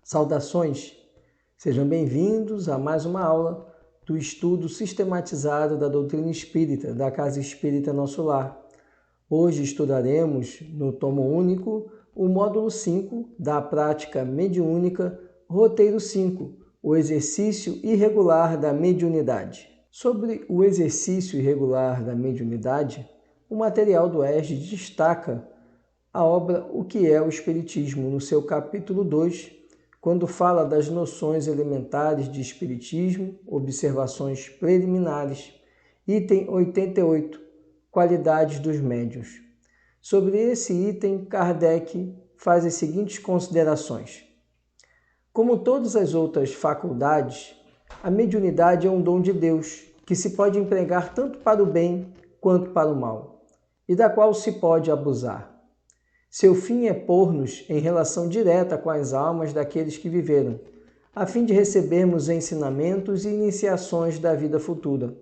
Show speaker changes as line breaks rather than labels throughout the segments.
Saudações! Sejam bem-vindos a mais uma aula do estudo sistematizado da doutrina espírita da Casa Espírita Nosso Lar. Hoje estudaremos no tomo único o módulo 5 da prática mediúnica, roteiro 5, o exercício irregular da mediunidade. Sobre o exercício irregular da mediunidade, o material do ESD destaca a obra O que é o Espiritismo, no seu capítulo 2, quando fala das noções elementares de Espiritismo, observações preliminares, item 88, qualidades dos médiuns. Sobre esse item, Kardec faz as seguintes considerações. Como todas as outras faculdades, a mediunidade é um dom de Deus, que se pode empregar tanto para o bem quanto para o mal, e da qual se pode abusar. Seu fim é pôr-nos em relação direta com as almas daqueles que viveram, a fim de recebermos ensinamentos e iniciações da vida futura.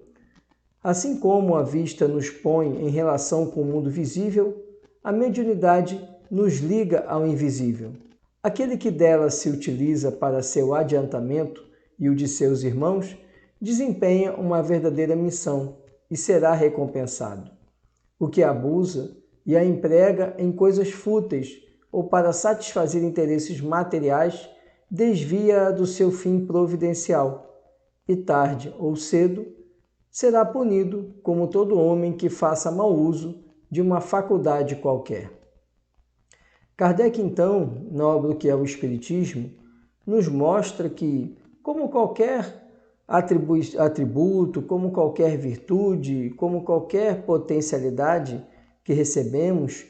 Assim como a vista nos põe em relação com o mundo visível, a mediunidade nos liga ao invisível. Aquele que dela se utiliza para seu adiantamento e o de seus irmãos, desempenha uma verdadeira missão e será recompensado. O que abusa e a emprega em coisas fúteis ou para satisfazer interesses materiais, desvia-a do seu fim providencial e, tarde ou cedo, será punido como todo homem que faça mau uso de uma faculdade qualquer. Kardec, então, na obra O que é o Espiritismo, nos mostra que, como qualquer atributo, como qualquer virtude, como qualquer potencialidade que recebemos,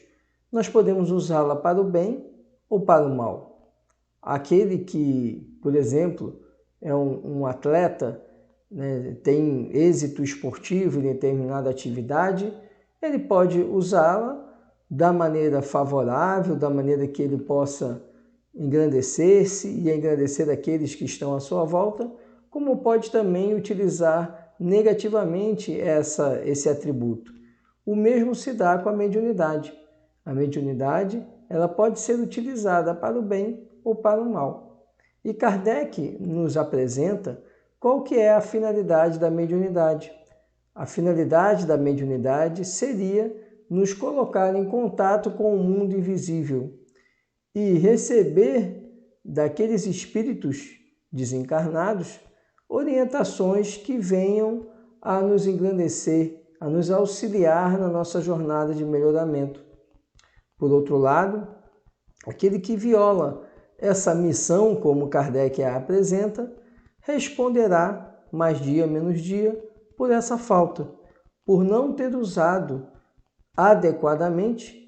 nós podemos usá-la para o bem ou para o mal. Aquele que, por exemplo, é um atleta, né, tem êxito esportivo em determinada atividade, ele pode usá-la da maneira favorável, da maneira que ele possa engrandecer-se e engrandecer aqueles que estão à sua volta, como pode também utilizar negativamente esse atributo. O mesmo se dá com a mediunidade. A mediunidade ela pode ser utilizada para o bem ou para o mal. E Kardec nos apresenta qual que é a finalidade da mediunidade. A finalidade da mediunidade seria nos colocar em contato com o mundo invisível e receber daqueles espíritos desencarnados orientações que venham a nos engrandecer, a nos auxiliar na nossa jornada de melhoramento. Por outro lado, aquele que viola essa missão, como Kardec a apresenta, responderá, mais dia menos dia, por essa falta, por não ter usado adequadamente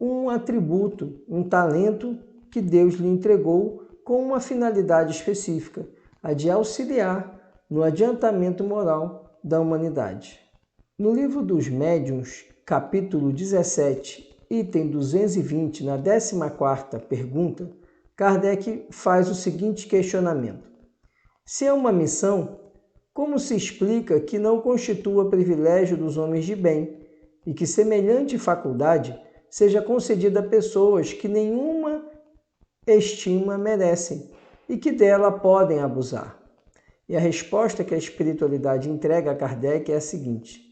um atributo, um talento que Deus lhe entregou com uma finalidade específica, a de auxiliar no adiantamento moral da humanidade. No livro dos Médiuns, capítulo 17, item 220, na 14ª pergunta, Kardec faz o seguinte questionamento. Se é uma missão, como se explica que não constitua privilégio dos homens de bem e que semelhante faculdade seja concedida a pessoas que nenhuma estima merecem e que dela podem abusar? E a resposta que a espiritualidade entrega a Kardec é a seguinte.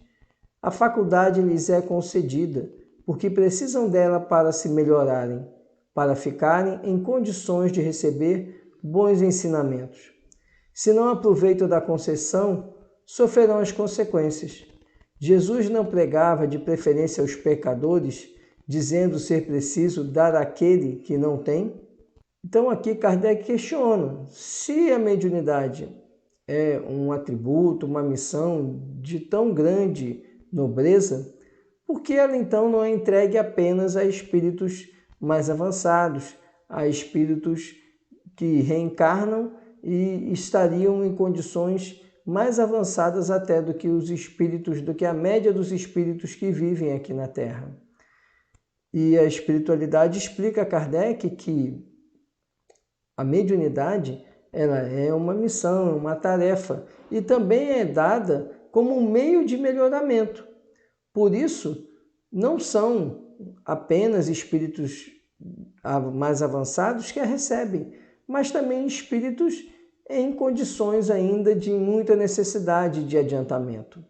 A faculdade lhes é concedida porque precisam dela para se melhorarem, para ficarem em condições de receber bons ensinamentos. Se não aproveitam da concessão, sofrerão as consequências. Jesus não pregava de preferência aos pecadores, dizendo ser preciso dar àquele que não tem? Então aqui Kardec questiona, se a mediunidade é um atributo, uma missão de tão grande nobreza, por que ela então não é entregue apenas a espíritos mais avançados, a espíritos que reencarnam e estariam em condições mais avançadas até do que os espíritos, do que a média dos espíritos que vivem aqui na Terra? E a espiritualidade explica a Kardec que a mediunidade ela é uma missão, uma tarefa, e também é dada como um meio de melhoramento. Por isso, não são apenas espíritos mais avançados que a recebem, mas também espíritos em condições ainda de muita necessidade de adiantamento.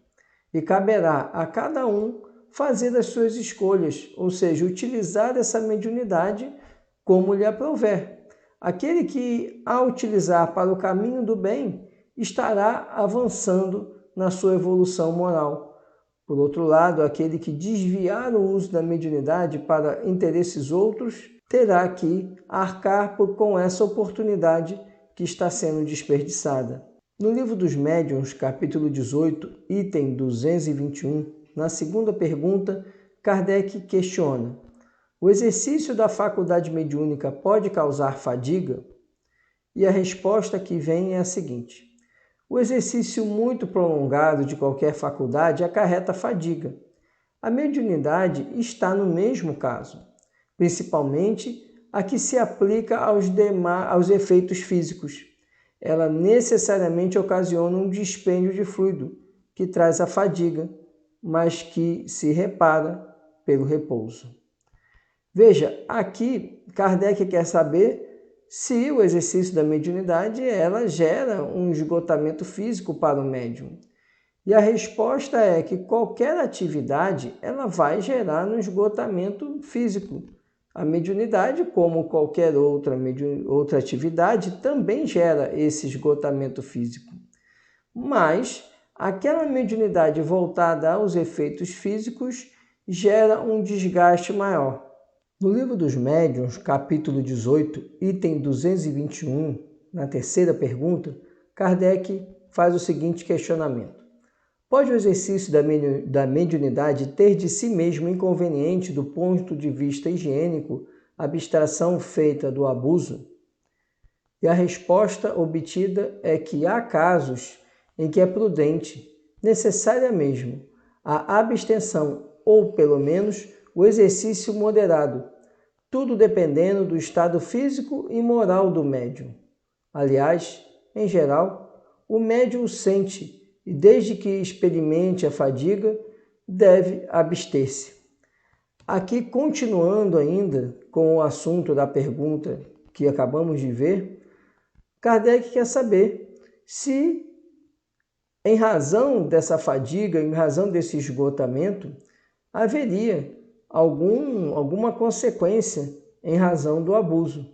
E caberá a cada um fazer as suas escolhas, ou seja, utilizar essa mediunidade como lhe aprouver. Aquele que, ao utilizar para o caminho do bem, estará avançando na sua evolução moral. Por outro lado, aquele que desviar o uso da mediunidade para interesses outros, terá que arcar com essa oportunidade que está sendo desperdiçada. No Livro dos Médiuns, capítulo 18, item 221, na segunda pergunta, Kardec questiona: o exercício da faculdade mediúnica pode causar fadiga? E a resposta que vem é a seguinte: o exercício muito prolongado de qualquer faculdade acarreta fadiga. A mediunidade está no mesmo caso, principalmente a que se aplica aos efeitos físicos. Ela necessariamente ocasiona um dispêndio de fluido, que traz a fadiga, mas que se repara pelo repouso. Veja, aqui Kardec quer saber se o exercício da mediunidade ela gera um esgotamento físico para o médium. E a resposta é que qualquer atividade ela vai gerar um esgotamento físico. A mediunidade, como qualquer outra atividade, também gera esse esgotamento físico. Mas aquela mediunidade voltada aos efeitos físicos gera um desgaste maior. No Livro dos Médiuns, capítulo 18, item 221, na terceira pergunta, Kardec faz o seguinte questionamento: pode o exercício da mediunidade ter de si mesmo inconveniente do ponto de vista higiênico, abstração feita do abuso? E a resposta obtida é que há casos em que é prudente, necessária mesmo, a abstenção ou, pelo menos, o exercício moderado, tudo dependendo do estado físico e moral do médium. Aliás, em geral, o médium o sente e, desde que experimente a fadiga, deve abster-se. Aqui, continuando ainda com o assunto da pergunta que acabamos de ver, Kardec quer saber se, em razão dessa fadiga, em razão desse esgotamento, haveria alguma consequência em razão do abuso.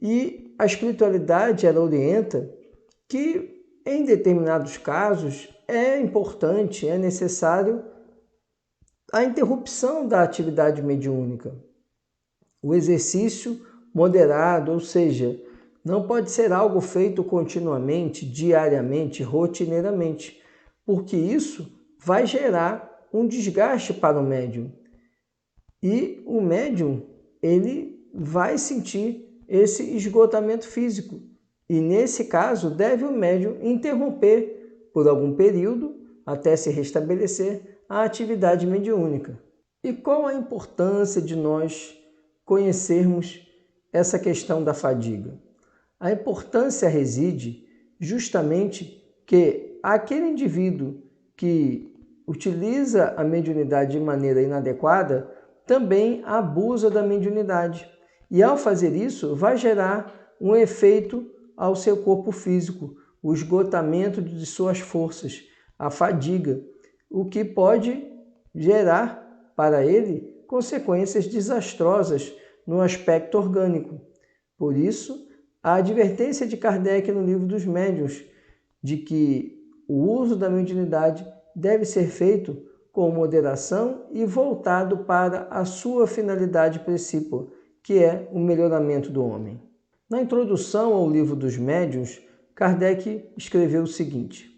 E a espiritualidade ela orienta que, em determinados casos, é importante, é necessário a interrupção da atividade mediúnica. O exercício moderado, ou seja, não pode ser algo feito continuamente, diariamente, rotineiramente, porque isso vai gerar um desgaste para o médium. E o médium, ele vai sentir esse esgotamento físico. E, nesse caso, deve o médium interromper por algum período, até se restabelecer, a atividade mediúnica. E qual a importância de nós conhecermos essa questão da fadiga? A importância reside justamente que aquele indivíduo que utiliza a mediunidade de maneira inadequada também abusa da mediunidade. E, ao fazer isso, vai gerar um efeito ao seu corpo físico, o esgotamento de suas forças, a fadiga, o que pode gerar para ele consequências desastrosas no aspecto orgânico. Por isso, a advertência de Kardec no Livro dos Médiuns de que o uso da mediunidade deve ser feito com moderação e voltado para a sua finalidade principal, que é o melhoramento do homem. Na introdução ao Livro dos Médiuns, Kardec escreveu o seguinte: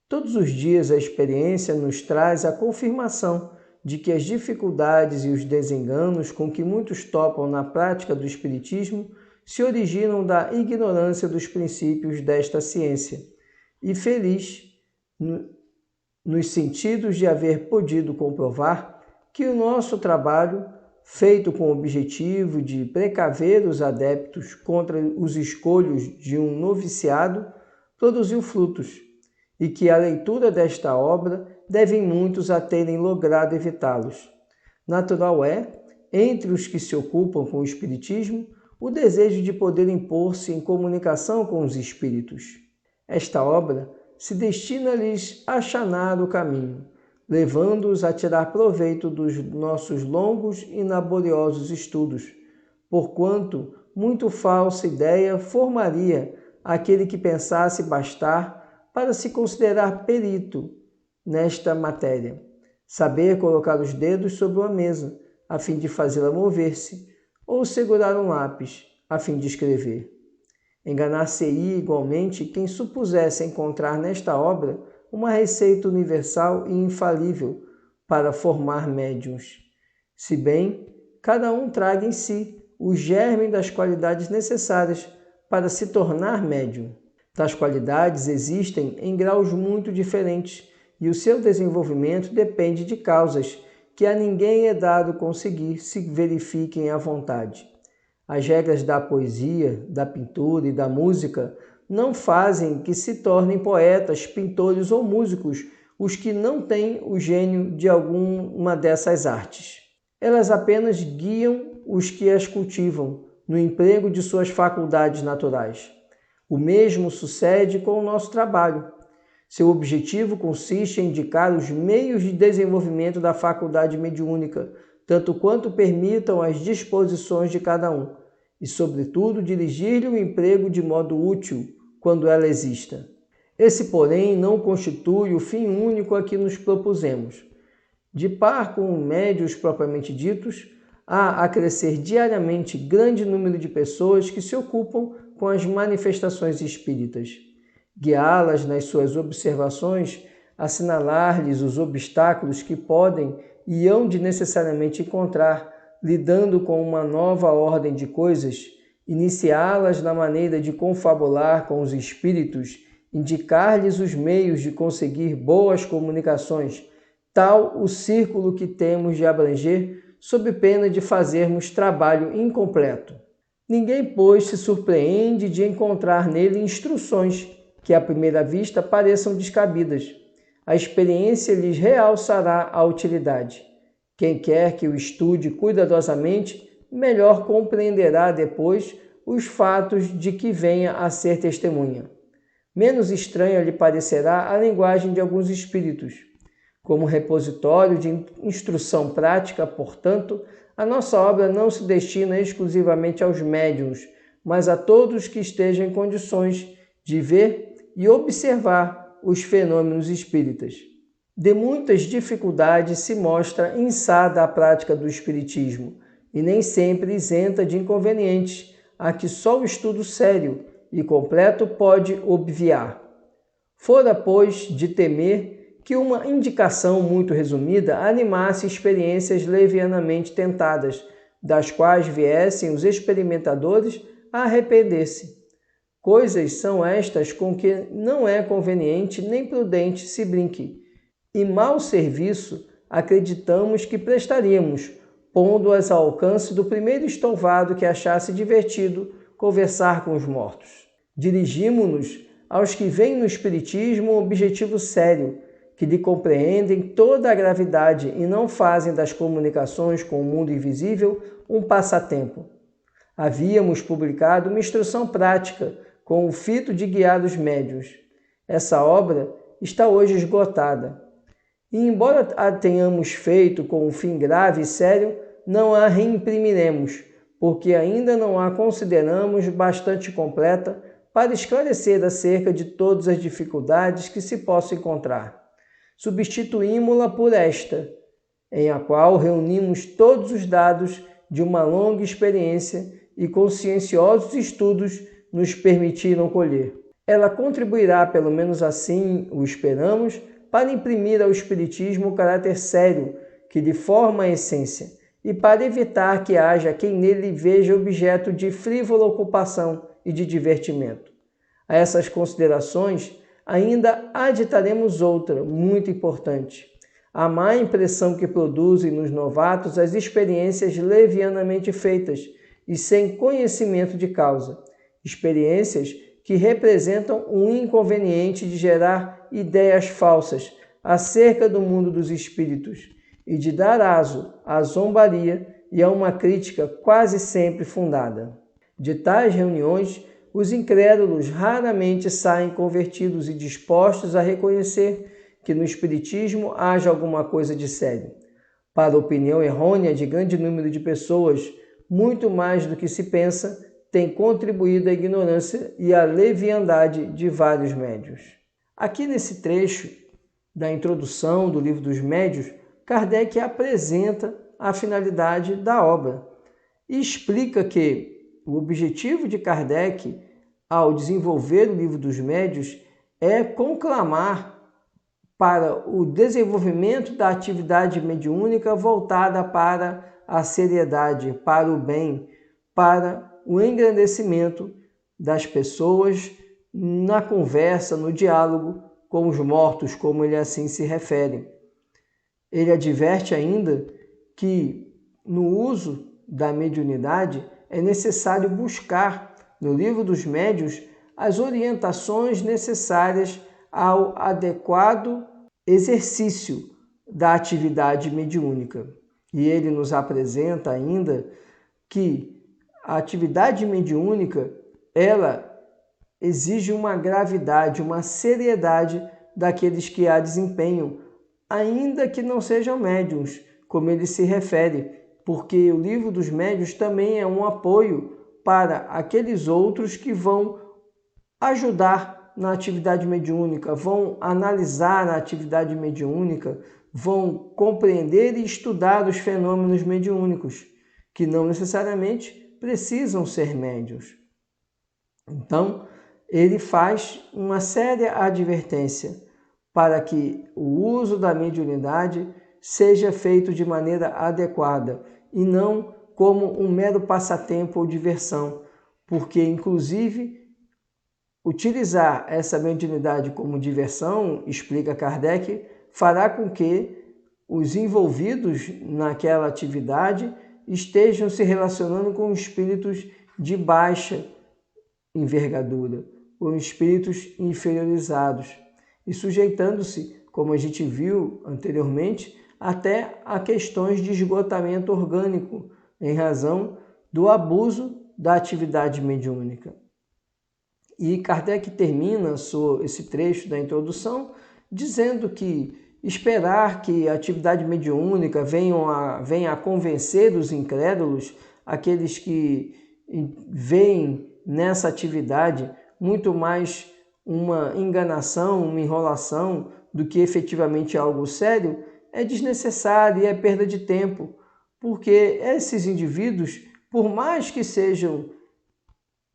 todos os dias a experiência nos traz a confirmação de que as dificuldades e os desenganos com que muitos topam na prática do espiritismo se originam da ignorância dos princípios desta ciência, e feliz nos sentidos de haver podido comprovar que o nosso trabalho, feito com o objetivo de precaver os adeptos contra os escolhos de um noviciado, produziu frutos, e que a leitura desta obra devem muitos a terem logrado evitá-los. Natural é, entre os que se ocupam com o espiritismo, o desejo de poder impor-se em comunicação com os espíritos. Esta obra se destina-lhes a allanar o caminho, levando-os a tirar proveito dos nossos longos e laboriosos estudos, porquanto muito falsa ideia formaria aquele que pensasse bastar para se considerar perito nesta matéria, saber colocar os dedos sobre uma mesa, a fim de fazê-la mover-se, ou segurar um lápis, a fim de escrever. Enganar-se-ia igualmente quem supusesse encontrar nesta obra uma receita universal e infalível para formar médiuns, se bem cada um traga em si o germe das qualidades necessárias para se tornar médium. Tais qualidades existem em graus muito diferentes e o seu desenvolvimento depende de causas que a ninguém é dado conseguir se verifiquem à vontade. As regras da poesia, da pintura e da música não fazem que se tornem poetas, pintores ou músicos os que não têm o gênio de alguma dessas artes. Elas apenas guiam os que as cultivam no emprego de suas faculdades naturais. O mesmo sucede com o nosso trabalho. Seu objetivo consiste em indicar os meios de desenvolvimento da faculdade mediúnica, tanto quanto permitam as disposições de cada um, e, sobretudo, dirigir-lhe o emprego de modo útil, quando ela exista. Esse, porém, não constitui o fim único a que nos propusemos. De par com médios propriamente ditos, há a crescer diariamente grande número de pessoas que se ocupam com as manifestações espíritas. Guiá-las nas suas observações, assinalar-lhes os obstáculos que podem e hão de necessariamente encontrar lidando com uma nova ordem de coisas, iniciá-las na maneira de confabular com os espíritos, indicar-lhes os meios de conseguir boas comunicações, tal o círculo que temos de abranger, sob pena de fazermos trabalho incompleto. Ninguém, pois, se surpreende de encontrar nele instruções que, à primeira vista, pareçam descabidas. A experiência lhes realçará a utilidade. Quem quer que o estude cuidadosamente, melhor compreenderá depois os fatos de que venha a ser testemunha. Menos estranha lhe parecerá a linguagem de alguns espíritos. Como repositório de instrução prática, portanto, a nossa obra não se destina exclusivamente aos médiuns, mas a todos que estejam em condições de ver e observar os fenômenos espíritas. De muitas dificuldades se mostra inçada a prática do espiritismo, e nem sempre isenta de inconvenientes, a que só o estudo sério e completo pode obviar. Fora, pois, de temer que uma indicação muito resumida animasse experiências levianamente tentadas, das quais viessem os experimentadores a arrepender-se. Coisas são estas com que não é conveniente nem prudente se brinque, e mau serviço acreditamos que prestaríamos, pondo-as ao alcance do primeiro estouvado que achasse divertido conversar com os mortos. Dirigimo-nos aos que veem no Espiritismo um objetivo sério, que lhe compreendem toda a gravidade e não fazem das comunicações com o mundo invisível um passatempo. Havíamos publicado uma instrução prática com o fito de guiar os médiuns. Essa obra está hoje esgotada. E, embora a tenhamos feito com um fim grave e sério, não a reimprimiremos, porque ainda não a consideramos bastante completa para esclarecer acerca de todas as dificuldades que se possam encontrar. Substituímo-la por esta, em a qual reunimos todos os dados de uma longa experiência e conscienciosos estudos nos permitiram colher. Ela contribuirá, pelo menos assim o esperamos, para imprimir ao Espiritismo o caráter sério que lhe forma a essência e para evitar que haja quem nele veja objeto de frívola ocupação e de divertimento. A essas considerações ainda aditaremos outra, muito importante: a má impressão que produzem nos novatos as experiências levianamente feitas e sem conhecimento de causa, experiências que representam um inconveniente de gerar ideias falsas acerca do mundo dos espíritos e de dar aso à zombaria e a uma crítica quase sempre fundada. De tais reuniões, os incrédulos raramente saem convertidos e dispostos a reconhecer que no Espiritismo haja alguma coisa de sério. Para a opinião errônea de grande número de pessoas, muito mais do que se pensa, tem contribuído a ignorância e a leviandade de vários médiuns. Aqui nesse trecho da introdução do Livro dos Médiuns, Kardec apresenta a finalidade da obra e explica que o objetivo de Kardec, ao desenvolver o Livro dos Médiuns, é conclamar para o desenvolvimento da atividade mediúnica voltada para a seriedade, para o bem, para o engrandecimento das pessoas na conversa, no diálogo com os mortos, como ele assim se refere. Ele adverte ainda que no uso da mediunidade é necessário buscar no Livro dos Médiuns as orientações necessárias ao adequado exercício da atividade mediúnica. E ele nos apresenta ainda que a atividade mediúnica, ela exige uma gravidade, uma seriedade daqueles que a desempenham, ainda que não sejam médiuns, como ele se refere, porque o Livro dos Médiuns também é um apoio para aqueles outros que vão ajudar na atividade mediúnica, vão analisar a atividade mediúnica, vão compreender e estudar os fenômenos mediúnicos, que não necessariamente precisam ser médiuns. Então, ele faz uma séria advertência para que o uso da mediunidade seja feito de maneira adequada e não como um mero passatempo ou diversão, porque, inclusive, utilizar essa mediunidade como diversão, explica Kardec, fará com que os envolvidos naquela atividade estejam se relacionando com espíritos de baixa envergadura, com espíritos inferiorizados e sujeitando-se, como a gente viu anteriormente, até a questões de esgotamento orgânico em razão do abuso da atividade mediúnica. E Kardec termina esse trecho da introdução dizendo que esperar que a atividade mediúnica venha a convencer os incrédulos, aqueles que veem nessa atividade muito mais uma enganação, uma enrolação do que efetivamente algo sério, é desnecessário e é perda de tempo, porque esses indivíduos, por mais que sejam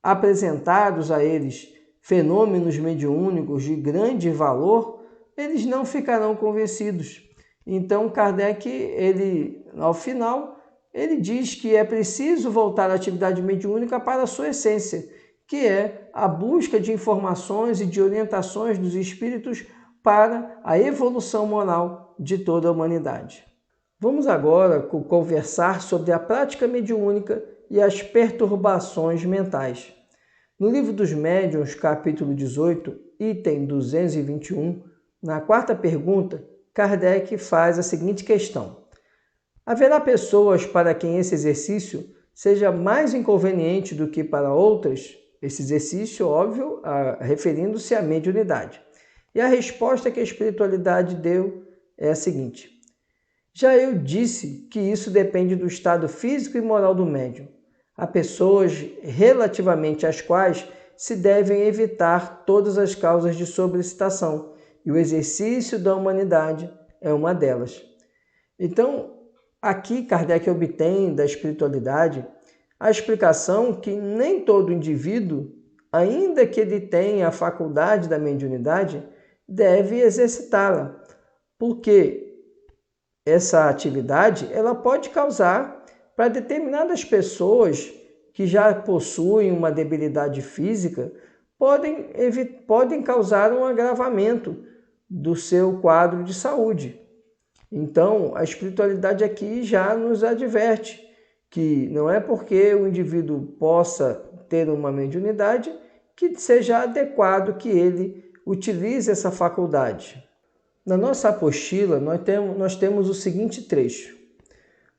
apresentados a eles fenômenos mediúnicos de grande valor, eles não ficarão convencidos. Então Kardec, ao final, ele diz que é preciso voltar à atividade mediúnica para a sua essência, que é a busca de informações e de orientações dos espíritos para a evolução moral de toda a humanidade. Vamos agora conversar sobre a prática mediúnica e as perturbações mentais. No Livro dos Médiuns, capítulo 18, item 221, na quarta pergunta, Kardec faz a seguinte questão: haverá pessoas para quem esse exercício seja mais inconveniente do que para outras? Esse exercício, óbvio, referindo-se à mediunidade. E a resposta que a espiritualidade deu é a seguinte: já eu disse que isso depende do estado físico e moral do médium. Há pessoas relativamente às quais se devem evitar todas as causas de sobreexcitação, e o exercício da humanidade é uma delas. Então, aqui Kardec obtém da espiritualidade a explicação que nem todo indivíduo, ainda que ele tenha a faculdade da mediunidade, deve exercitá-la, porque essa atividade ela pode causar para determinadas pessoas que já possuem uma debilidade física, podem causar um agravamento do seu quadro de saúde. Então, a espiritualidade aqui já nos adverte que não é porque o indivíduo possa ter uma mediunidade que seja adequado que ele utilize essa faculdade. Na nossa apostila, nós temos o seguinte trecho: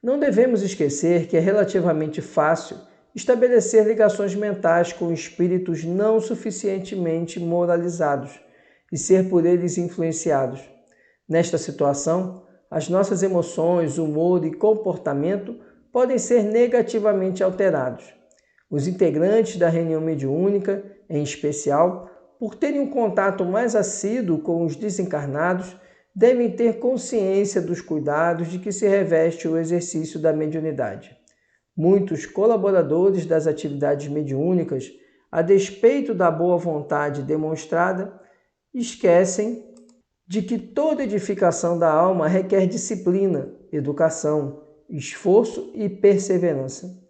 não devemos esquecer que é relativamente fácil estabelecer ligações mentais com espíritos não suficientemente moralizados e ser por eles influenciados. Nesta situação, as nossas emoções, humor e comportamento podem ser negativamente alterados. Os integrantes da reunião mediúnica, em especial, por terem um contato mais assíduo com os desencarnados, devem ter consciência dos cuidados de que se reveste o exercício da mediunidade. Muitos colaboradores das atividades mediúnicas, a despeito da boa vontade demonstrada, esquecem de que toda edificação da alma requer disciplina, educação, esforço e perseverança.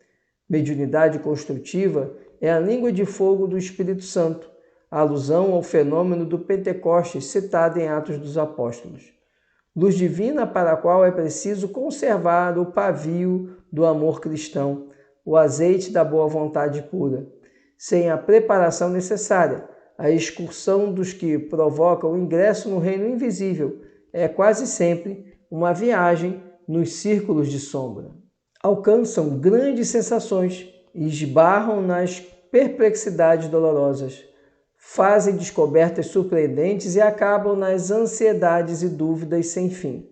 Mediunidade construtiva é a língua de fogo do Espírito Santo, a alusão ao fenômeno do Pentecostes citado em Atos dos Apóstolos. Luz divina para a qual é preciso conservar o pavio do amor cristão, o azeite da boa vontade pura. Sem a preparação necessária, a excursão dos que provocam o ingresso no reino invisível é quase sempre uma viagem nos círculos de sombra. Alcançam grandes sensações e esbarram nas perplexidades dolorosas. Fazem descobertas surpreendentes e acabam nas ansiedades e dúvidas sem fim.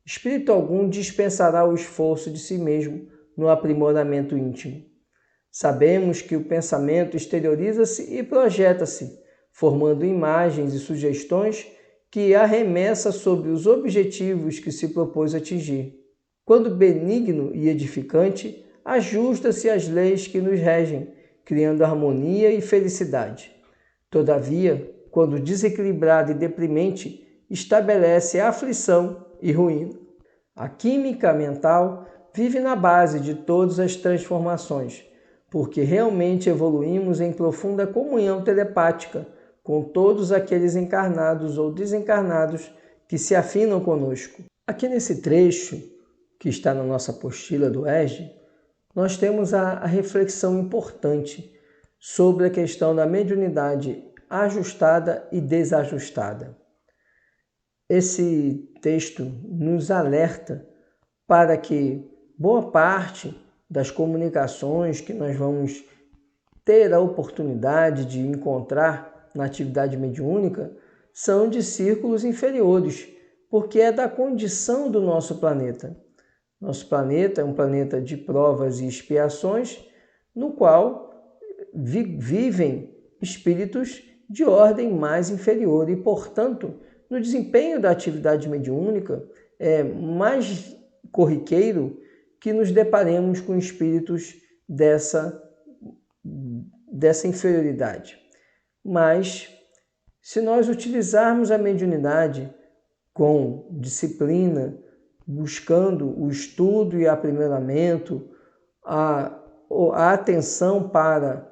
Espírito algum dispensará o esforço de si mesmo no aprimoramento íntimo. Sabemos que o pensamento exterioriza-se e projeta-se, formando imagens e sugestões que arremessa sobre os objetivos que se propôs atingir. Quando benigno e edificante, ajusta-se às leis que nos regem, criando harmonia e felicidade. Todavia, quando desequilibrado e deprimente, estabelece aflição e ruína. A química mental vive na base de todas as transformações, porque realmente evoluímos em profunda comunhão telepática com todos aqueles encarnados ou desencarnados que se afinam conosco. Aqui nesse trecho, que está na nossa apostila do ESG, nós temos a reflexão importante sobre a questão da mediunidade ajustada e desajustada. Esse texto nos alerta para que boa parte das comunicações que nós vamos ter a oportunidade de encontrar na atividade mediúnica são de círculos inferiores, porque é da condição do nosso planeta. Nosso planeta é um planeta de provas e expiações, no qual vivem espíritos de ordem mais inferior e, portanto, no desempenho da atividade mediúnica é mais corriqueiro que nos deparemos com espíritos dessa inferioridade. Mas, se nós utilizarmos a mediunidade com disciplina, buscando o estudo e aprimoramento, a atenção para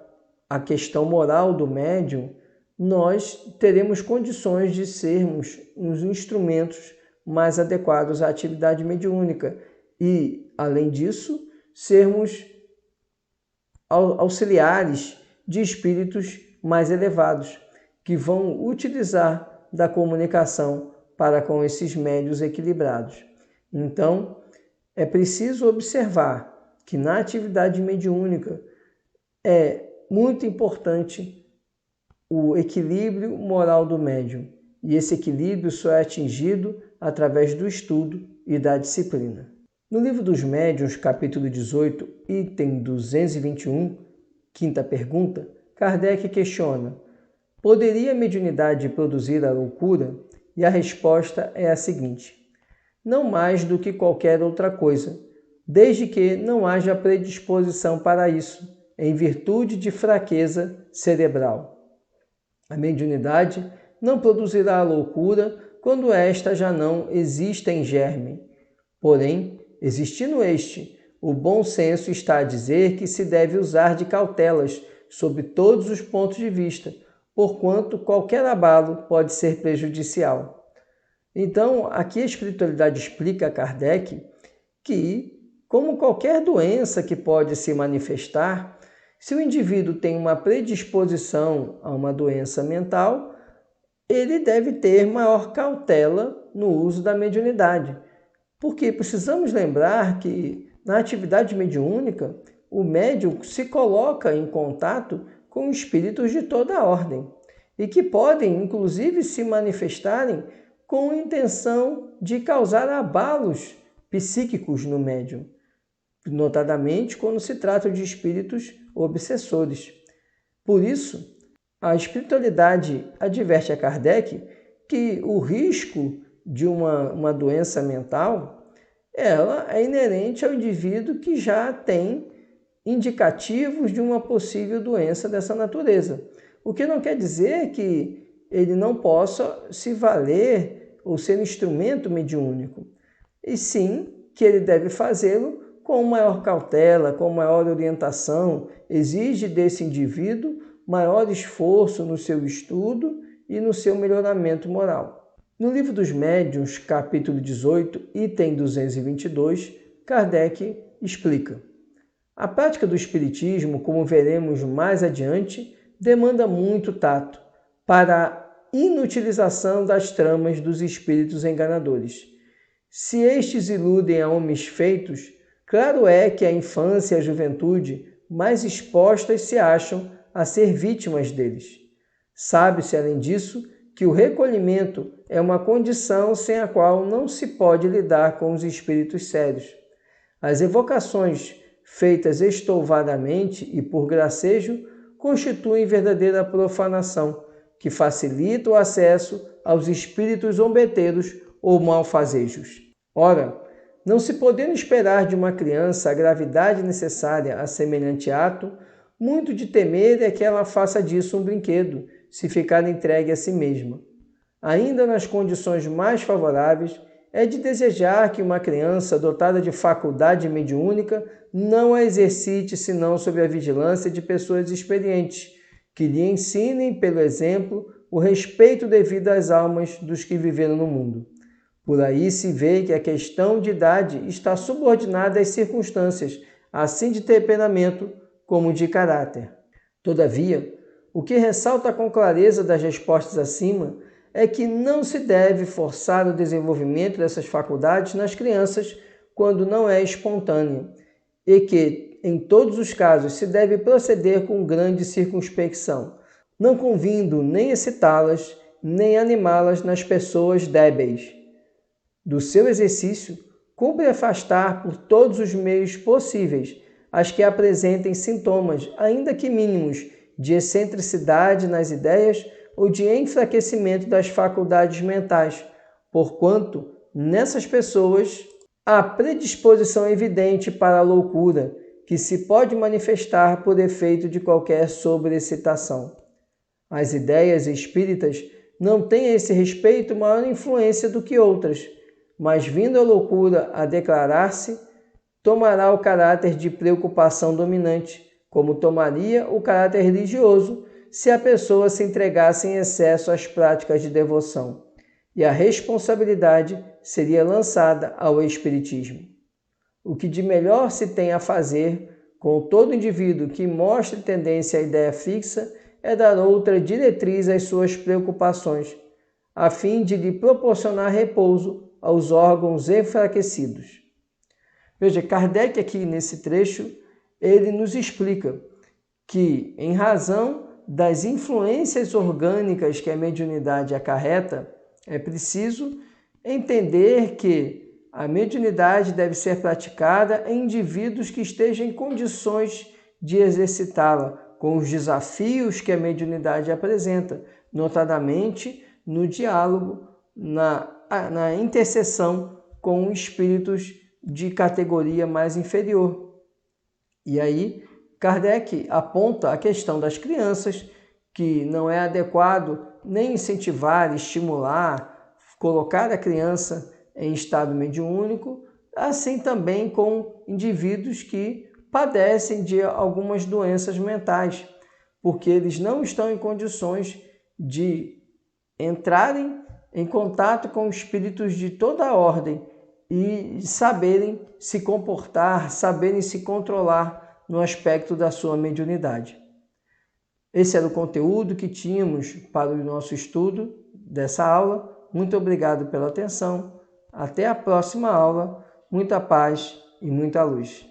a questão moral do médium, nós teremos condições de sermos uns instrumentos mais adequados à atividade mediúnica e, além disso, sermos auxiliares de espíritos mais elevados, que vão utilizar da comunicação para com esses médiuns equilibrados. Então, é preciso observar que na atividade mediúnica é muito importante o equilíbrio moral do médium, e esse equilíbrio só é atingido através do estudo e da disciplina. No Livro dos Médiuns, capítulo 18, item 221, quinta pergunta, Kardec questiona: poderia a mediunidade produzir a loucura? E a resposta é a seguinte: não mais do que qualquer outra coisa, desde que não haja predisposição para isso, em virtude de fraqueza cerebral. A mediunidade não produzirá a loucura quando esta já não exista em germe. Porém, existindo este, o bom senso está a dizer que se deve usar de cautelas sob todos os pontos de vista, porquanto qualquer abalo pode ser prejudicial. Então, aqui a espiritualidade explica a Kardec que, como qualquer doença que pode se manifestar, se o indivíduo tem uma predisposição a uma doença mental, ele deve ter maior cautela no uso da mediunidade. Porque precisamos lembrar que na atividade mediúnica, o médium se coloca em contato com espíritos de toda a ordem e que podem, inclusive, se manifestarem com a intenção de causar abalos psíquicos no médium, notadamente quando se trata de espíritos obsessores. Por isso, a espiritualidade adverte a Kardec que o risco de uma doença mental ela é inerente ao indivíduo que já tem indicativos de uma possível doença dessa natureza. O que não quer dizer que ele não possa se valer ou ser instrumento mediúnico, e sim que ele deve fazê-lo com maior cautela, com maior orientação, exige desse indivíduo maior esforço no seu estudo e no seu melhoramento moral. No Livro dos Médiuns, capítulo 18, item 222, Kardec explica: a prática do espiritismo, como veremos mais adiante, demanda muito tato para a inutilização das tramas dos espíritos enganadores. Se estes iludem a homens feitos, claro é que a infância e a juventude mais expostas se acham a ser vítimas deles. Sabe-se, além disso, que o recolhimento é uma condição sem a qual não se pode lidar com os espíritos sérios. As evocações feitas estouvadamente e por gracejo constituem verdadeira profanação, que facilita o acesso aos espíritos zombeteiros ou malfazejos. Ora, não se podendo esperar de uma criança a gravidade necessária a semelhante ato, muito de temer é que ela faça disso um brinquedo, se ficar entregue a si mesma. Ainda nas condições mais favoráveis, é de desejar que uma criança dotada de faculdade mediúnica não a exercite senão sob a vigilância de pessoas experientes, que lhe ensinem, pelo exemplo, o respeito devido às almas dos que viveram no mundo. Por aí se vê que a questão de idade está subordinada às circunstâncias, assim de temperamento como de caráter. Todavia, o que ressalta com clareza das respostas acima é que não se deve forçar o desenvolvimento dessas faculdades nas crianças quando não é espontânea, e que, em todos os casos, se deve proceder com grande circunspecção, não convindo nem excitá-las, nem animá-las nas pessoas débeis. Do seu exercício, cumpre afastar por todos os meios possíveis as que apresentem sintomas, ainda que mínimos, de excentricidade nas ideias ou de enfraquecimento das faculdades mentais, porquanto, nessas pessoas, há predisposição evidente para a loucura, que se pode manifestar por efeito de qualquer sobreexcitação. As ideias espíritas não têm a esse respeito maior influência do que outras, mas vindo a loucura a declarar-se, tomará o caráter de preocupação dominante, como tomaria o caráter religioso se a pessoa se entregasse em excesso às práticas de devoção, e a responsabilidade seria lançada ao espiritismo. O que de melhor se tem a fazer com todo indivíduo que mostre tendência à ideia fixa é dar outra diretriz às suas preocupações, a fim de lhe proporcionar repouso aos órgãos enfraquecidos. Veja, Kardec aqui nesse trecho, ele nos explica que, em razão das influências orgânicas que a mediunidade acarreta, é preciso entender que a mediunidade deve ser praticada em indivíduos que estejam em condições de exercitá-la, com os desafios que a mediunidade apresenta, notadamente no diálogo, na interseção com espíritos de categoria mais inferior. E aí, Kardec aponta a questão das crianças, que não é adequado nem incentivar, estimular, colocar a criança em estado mediúnico, assim também com indivíduos que padecem de algumas doenças mentais, porque eles não estão em condições de entrarem em contato com espíritos de toda a ordem e saberem se comportar, saberem se controlar no aspecto da sua mediunidade. Esse era o conteúdo que tínhamos para o nosso estudo dessa aula. Muito obrigado pela atenção. Até a próxima aula. Muita paz e muita luz.